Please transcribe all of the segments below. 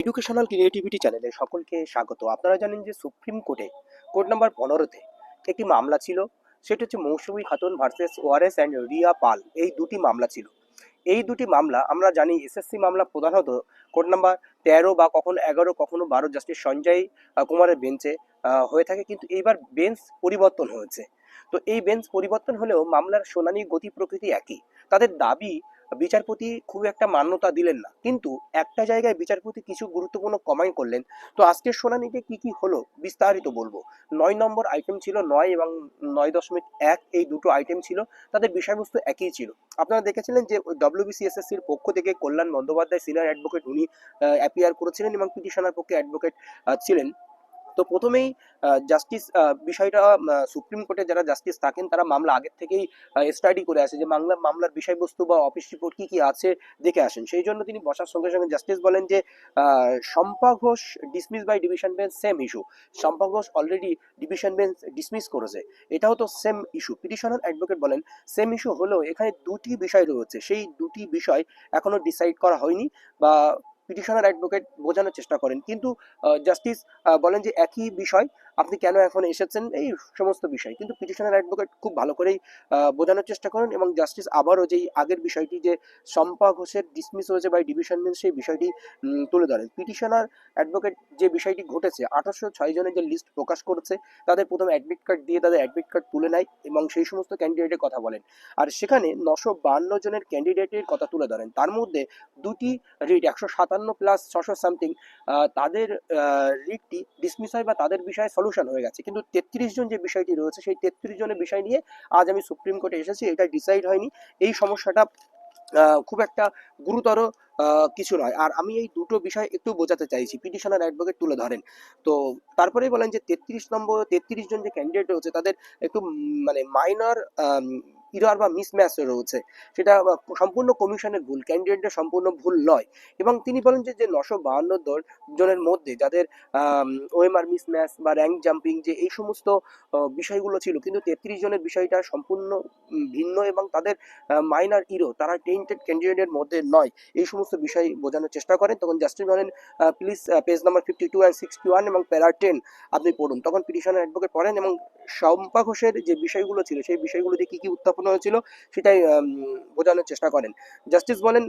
Educational creativity চ্যানেলে সকলকে স্বাগত। আপনারা জানেন যে সুপ্রিম কোর্টে কোর্ট নাম্বার 15-তে একটি মামলা ছিল। সেটা হচ্ছে মৌসুমী খাতুন ভার্সেস ওয়ারেস অ্যান্ড রিয়া পাল। এই দুটি মামলা ছিল। এই দুটি মামলা আমরা জানি এসএসসি মামলা প্রধানত কোর্ট নাম্বার 13 বা কখনো 11 কখনো 12 জাস্টিস সঞ্জয় কুমারের বেঞ্চে হয়ে থাকে, কিন্তু এইবার বেঞ্চ পরিবর্তন হয়েছে। তো এই বেঞ্চ পরিবর্তন হলেও মামলার শুনানি গতি প্রকৃতি একই। তাদের দাবি বিচারপতি খুব একটা মান্যতা দিলেন না, কিন্তু একটা জায়গায় বিচারপতি কিছু গুরুত্বপূর্ণ কমাই করলেন। তো আজকের শুনানিতে কি কি হলো বিস্তারিত বলবো। 9 নম্বর আইটেম ছিল 9 এবং 9.1, এই দুটো আইটেম ছিল। তাদের বিষয়বস্তু একই ছিল। আপনারা দেখেছিলেন যে ডব্লিউবিসিএসএসসির পক্ষ থেকে কল্যাণ বন্দ্যোপাধ্যায় সিনিয়র অ্যাডভোকেট, উনি অ্যাপিয়ার করেছিলেন এবং পিটিশনার পক্ষে অ্যাডভোকেট ছিলেন। তো প্রথমেই জাস্টিস বিষয়টা সুপ্রিম কোর্টে যারা জাস্টিস থাকেন তারা মামলা আগের থেকেই স্টাডি করে আসে, যে মামলার বিষয়বস্তু বা অফিস রিপোর্ট কি কি আছে দেখে আসেন। সেই জন্য তিনি বসার সঙ্গে সঙ্গে জাস্টিস বলেন যে Shampa Ghosh dismiss by division bench same issue. Shampa Ghosh already division bench dismiss করেছে, এটাও তো সেম ইস্যু। পিটিশনার অ্যাডভোকেট বলেন সেম ইস্যু হলেও এখানে দুটি বিষয় রয়েছে, সেই দুটি বিষয় এখনো ডিসাইড করা হয়নি বা পিটিশনার অ্যাডভোকেট বোঝানোর চেষ্টা করেন, কিন্তু জাস্টিস বলেন যে একই বিষয়, আপনি কেন এখন এসেছেন, এই সমস্ত বিষয় কিন্তু পিটিশনার অ্যাডভোকেট খুব ভালো করেই বোঝানোর চেষ্টা করেন। এবং জাস্টিস আবারও যেই আগের বিষয়টি যে শম্পা ঘোষের ডিসমিস হয়েছে বাই ডিভিশন বেঞ্চ, সেই বিষয়টি তুলে ধরেন। পিটিশনার অ্যাডভোকেট যে বিষয়টি ঘটেছে, 1806 জনের যে লিস্ট প্রকাশ করেছে, তাদের প্রথমে অ্যাডমিট কার্ড দিয়ে তাদের অ্যাডমিট কার্ড তুলে নেয় এবং সেই সমস্ত ক্যান্ডিডেটের কথা বলেন। আর সেখানে 952 জনের ক্যান্ডিডেটের কথা তুলে ধরেন। তার মধ্যে দুটি রিট 157 প্লাস 600 সামথিং, তাদের রিটটি ডিসমিস হয় বা তাদের বিষয়ে সলিউশন হয়ে গেছে, কিন্তু 33 জন যে বিষয়টি রয়েছে সেই 33 জনের বিষয় নিয়ে আজ আমি সুপ্রিম কোর্টে এসেছি। এটা ডিসাইড হয়নি। এই সমস্যাটা খুব একটা গুরুতর কিছু নয়। আর আমি এই দুটো বিষয় একটু বোঝাতে চাইছি, পিটিশনার অ্যাডভোকেট তুলে ধরেন। তো তারপরেই বলেন যে 33 জন যে ক্যান্ডিডেট রয়েছে তাদের একটু মানে মাইনর ইরর বা মিসম্যাচ রয়েছে, সেটা সম্পূর্ণ কমিশনের ভুল, ক্যান্ডিডেটের সম্পূর্ণ ভুল নয়। এবং তিনি বলেন যে 952 জনের মধ্যে যাদের ওএমআর মিসম্যাচ বা র্যাঙ্ক জাম্পিং যে এই সমস্ত বিষয়গুলো ছিল, কিন্তু 33 জনের বিষয়টা সম্পূর্ণ ভিন্ন এবং তাদের মাইনার ইরো, তারা টেন্টেড ক্যান্ডিডেটের মধ্যে নয়। এই সমস্ত বিষয় বোঝানোর চেষ্টা করেন। তখন জাস্টিস বলেন প্লিজ পেজ নাম্বার 52 অ্যান্ড 61 এবং প্যারা 10 আপনি পড়ুন। তখন পিটিশনার অ্যাডভোকেট পড়েন এবং শম্পা ঘোষের যে বিষয়গুলো ছিল সেই বিষয়গুলোতে কি কি উত্থাপন হয়েছিল সেটাই বোঝানোর চেষ্টা করেন। জাস্টিস বলেন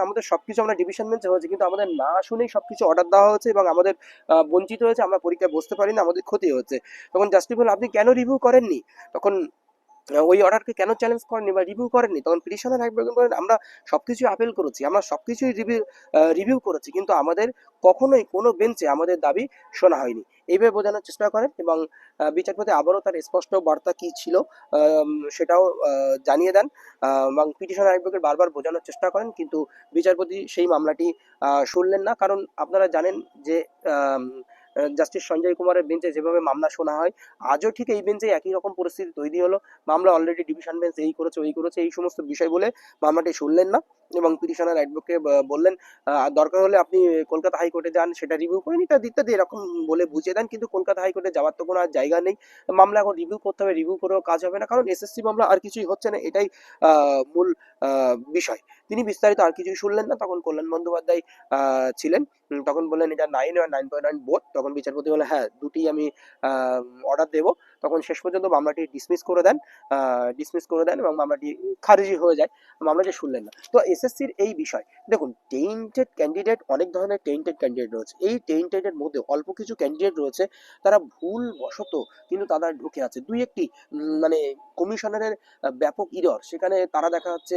আমাদের সবকিছু আমরা ডিভিশন বেঞ্চে হয়েছে, কিন্তু আমাদের না শুনেই সবকিছু অর্ডার দেওয়া হয়েছে এবং আমাদের বঞ্চিত হয়েছে, আমরা পরীক্ষায় বসতে পারি না, আমাদের ক্ষতি হচ্ছে। তখন জাস্টিস বলেন আপনি কেন রিভিউ করেননি, তখন ওই অর্ডারকে কেন চ্যালেঞ্জ করেননি বা রিভিউ করেননি। তখন পিটিশনার অ্যাডভোকেট বলেন আমরা সবকিছু আপিল করেছি, আমরা সবকিছুই রিভিউ করেছি, কিন্তু আমাদের কখনোই কোনো বেঞ্চে আমাদের দাবি শোনা হয়নি। এইভাবে বোঝানোর চেষ্টা করেন এবং বিচারপতি আবারও তার স্পষ্ট বার্তা কি ছিল সেটাও জানিয়ে দেন। এবং পিটিশনার অ্যাডভোকেট বারবার বোঝানোর চেষ্টা করেন, কিন্তু বিচারপতি সেই মামলাটি শুনলেন না। কারণ আপনারা জানেন যে জাস্টিস সঞ্জয় কুমারের বেঞ্চে যেভাবে মামলা শোনা হয়, আজও ঠিক এই বেঞ্চে একই রকম পরিস্থিতি তৈরি হলো। মামলা অলরেডি ডিভিশন বেঞ্চ এই করেছে ওই করেছে এই সমস্ত বিষয় বলে মামলাটি শুনলেন না এবং পিটিশনার অ্যাডভোকেট বললেন দরকার হলে আপনি কলকাতা হাইকোর্টে যান, সেটা রিভিউ করে নিতে ইত্যাদি এরকম বলে বুঝিয়ে দেন, কিন্তু কলকাতা হাইকোর্টে যাওয়ার তো কোনো আর জায়গা নেই। মামলা এখন রিভিউ করতে হবে, রিভিউ করেও কাজ হবে না, কারণ এসএসসি মামলা আর কিছুই হচ্ছে না, এটাই মূল বিষয়। তিনি বিস্তারিত আর কিছুই শুনলেন না। তখন কল্যাণ বন্দ্যোপাধ্যায় ছিলেন, তখন বললেন এটা 9 আর 9.9 বোথ। তখন বিচারপতি বলে হ্যাঁ দুটি আমি অর্ডার দেবো। তখন শেষ পর্যন্ত মামলাটি ডিসমিস করে দেন এবং মামলাটি খারিজি হয়ে যায়, মামলাটি শুনলেন না। তো এসএসসির এই বিষয় দেখুন, টেইন্টেড ক্যান্ডিডেট, অনেক ধরনের টেইন্টেড ক্যান্ডিডেট রয়েছে। এই টেইন্টেডের মধ্যে অল্প কিছু ক্যান্ডিডেট রয়েছে তারা ভুল বশত কিন্তু তারা ঢুকে আছে। দুই একটি মানে কমিশনারের ব্যাপক ইরর, সেখানে তারা দেখা যাচ্ছে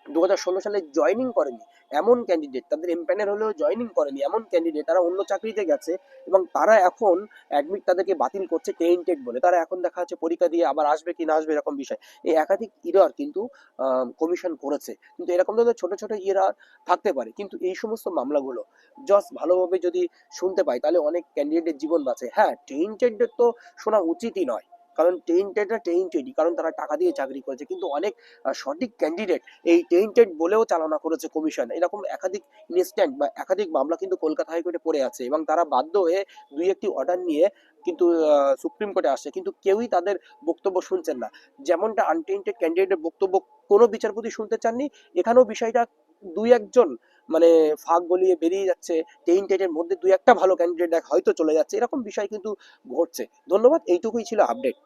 2016 সালে জয়েনিং করেনি এমন ক্যান্ডিডেট, তাদের এমপ্যানেল হলেও জয়েনিং করেনি এমন ক্যান্ডিডেট, তারা অন্য চাকরিতে গেছে এবং তারা এখন অ্যাডমিট তাদেরকে বাতিল করছে টেন্টেড বলে। তারা এখন দেখা যাচ্ছে পরীক্ষা দিয়ে আবার আসবে কি না আসবে এরকম বিষয়। এই একাধিক ইরর কিন্তু কমিশন করেছে, কিন্তু এরকম ধরনের ছোট ছোট ইরর থাকতে পারে, কিন্তু এই সমস্ত মামলাগুলো জাস্ট ভালোভাবে যদি শুনতে পাই তাহলে অনেক ক্যান্ডিডেটের জীবন বাঁচে। হ্যাঁ, টেন্টেডদের তো শোনা উচিতই নয়, কারণ টেন্টেডরা টেন্টেডই, কারণ তারা টাকা দিয়ে চাকরি করেছে, কিন্তু অনেক সঠিক ক্যান্ডিডেট এই টেন্টেড বলেও চালনা করেছে কমিশন। এরকম একাধিক ইনস্ট্যান্ট বা একাধিক মামলা কিন্তু কলকাতা হাইকোর্টে পড়ে আছে এবং তারা বাধ্য হয়ে দুই একটি অর্ডার নিয়ে কিন্তু সুপ্রিম কোর্টে আসছে, কিন্তু কেউই তাদের বক্তব্য শুনছেন না। যেমনটা আনটেন্টেড ক্যান্ডিডেটের বক্তব্য কোনো বিচারপতি শুনতে চাননি, এখানেও বিষয়টা দুই একজন মানে ফাঁক গলিয়ে বেরিয়ে যাচ্ছে, টেন্টেডের মধ্যে দুই একটা ভালো ক্যান্ডিডেট হয়তো চলে যাচ্ছে, এরকম বিষয় কিন্তু ঘটছে। ধন্যবাদ, এইটুকুই ছিল আপডেট।